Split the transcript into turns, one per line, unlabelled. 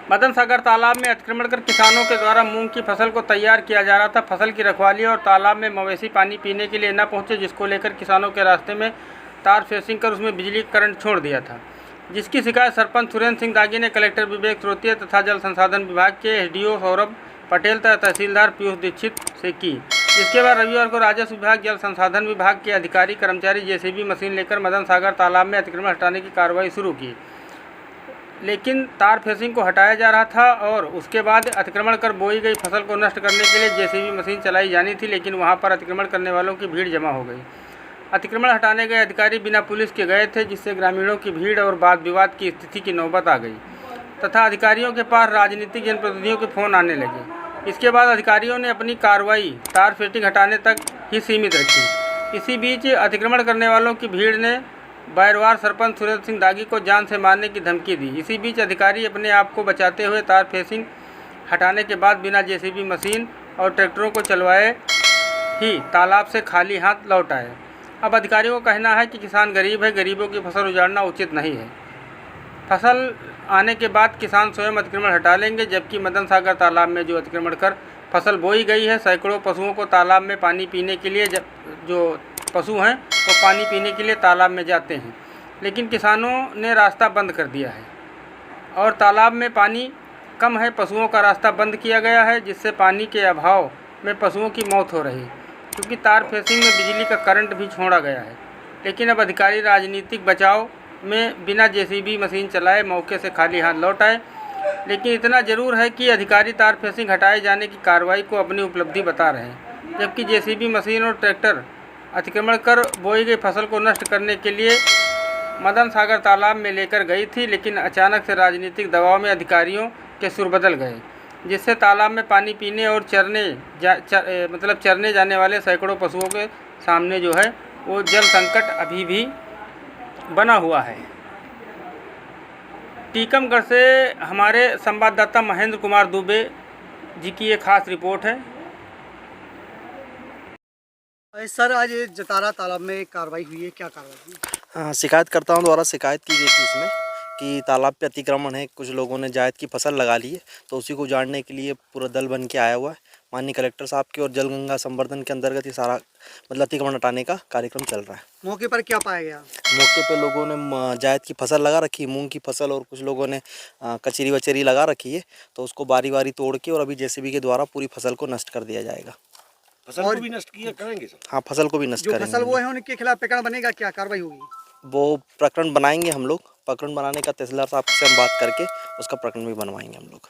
मदन सागर तालाब में अतिक्रमण कर किसानों के द्वारा मूंग की फसल को तैयार किया जा रहा था। फसल की रखवाली और तालाब में मवेशी पानी पीने के लिए न पहुंचे, जिसको लेकर किसानों के रास्ते में तार फेंसिंग कर उसमें बिजली करंट छोड़ दिया था, जिसकी शिकायत सरपंच सुरेंद्र सिंह दागी ने कलेक्टर विवेक श्रोतिया तथा जल संसाधन विभाग के एसडीओ सौरभ पटेल तथा तहसीलदार पीयूष दीक्षित से की। जिसके बाद रविवार को राजस्व विभाग, जल संसाधन विभाग के अधिकारी कर्मचारी जेसीबी मशीन लेकर मदन सागर तालाब में अतिक्रमण हटाने की कार्रवाई शुरू की, लेकिन तार फेंसिंग को हटाया जा रहा था और उसके बाद अतिक्रमण कर बोई गई फसल को नष्ट करने के लिए जेसीबी मशीन चलाई जानी थी, लेकिन वहां पर अतिक्रमण करने वालों की भीड़ जमा हो गई। अतिक्रमण हटाने गए अधिकारी बिना पुलिस के गए थे, जिससे ग्रामीणों की भीड़ और वाद विवाद की स्थिति की नौबत आ गई तथा अधिकारियों के पास राजनीतिक जनप्रतिनिधियों के फ़ोन आने लगे। इसके बाद अधिकारियों ने अपनी कार्रवाई तार फेंसिंग हटाने तक ही सीमित रखी। इसी बीच अतिक्रमण करने वालों की भीड़ ने बैरवार सरपंच सुरेंद्र सिंह दागी को जान से मारने की धमकी दी। इसी बीच अधिकारी अपने आप को बचाते हुए तार फेंसिंग हटाने के बाद बिना जेसीबी मशीन और ट्रैक्टरों को चलवाए ही तालाब से खाली हाथ लौट आए। अब अधिकारियों का कहना है कि किसान गरीब है, गरीबों की फसल उजाड़ना उचित नहीं है। फसल आने के बाद किसान स्वयं अतिक्रमण हटा लेंगे, जबकि मदन सागर तालाब में जो अतिक्रमण कर फसल बोई गई है, सैकड़ों पशुओं को तालाब में पानी पीने के लिए जो पशु हैं वो पानी पीने के लिए तालाब में जाते हैं, लेकिन किसानों ने रास्ता बंद कर दिया है और तालाब में पानी कम है, पशुओं का रास्ता बंद किया गया है, जिससे पानी के अभाव में पशुओं की मौत हो रही है, क्योंकि तार फेंसिंग में बिजली का करंट भी छोड़ा गया है। लेकिन अब अधिकारी राजनीतिक बचाव में बिना जेसीबी मशीन चलाए मौके से खाली हाथ लौट आए। लेकिन इतना ज़रूर है कि अधिकारी तार फेंसिंग हटाए जाने की कार्रवाई को अपनी उपलब्धि बता रहे हैं, जबकि जेसीबी मशीन और ट्रैक्टर अतिक्रमण कर बोई गई फसल को नष्ट करने के लिए मदन सागर तालाब में लेकर गई थी, लेकिन अचानक से राजनीतिक दबाव में अधिकारियों के सुर बदल गए, जिससे तालाब में पानी पीने और चरने जाने वाले सैकड़ों पशुओं के सामने जो है वो जल संकट अभी भी बना हुआ है। टीकमगढ़ से हमारे संवाददाता महेंद्र कुमार दुबे जी की ये खास रिपोर्ट है।
सर, आज जतारा तालाब में कार्रवाई हुई है, क्या कार्रवाई हुई?
हाँ, शिकायतकर्ताओं द्वारा शिकायत की गई थी इसमें कि तालाब पे अतिक्रमण है, कुछ लोगों ने जायद की फसल लगा ली है, तो उसी को उजाड़ने के लिए पूरा दल बन के आया हुआ है। माननीय कलेक्टर साहब के और जल गंगा संवर्धन के अंतर्गत ये सारा अतिक्रमण हटाने का कार्यक्रम चल रहा है।
मौके पर क्या पाया गया?
मौके पे लोगों ने जायद की फसल लगा रखी, मूंग की फसल, और कुछ लोगों ने कचरी वचरी लगा रखी है, तो उसको बारी बारी तोड़ के और अभी जेसीबी के द्वारा पूरी फसल को नष्ट कर दिया जाएगा।
फसल को भी नष्ट किया करेंगे सर?
हाँ, फसल को भी नष्ट करेंगे।
जो फसल वो है उनके खिलाफ प्रकरण बनेगा, क्या कार्रवाई होगी?
वो प्रकरण बनाएंगे हम लोग, प्रकरण बनाने का तहसीलदार साहब से हम बात करके उसका प्रकरण भी बनवाएंगे हम लोग।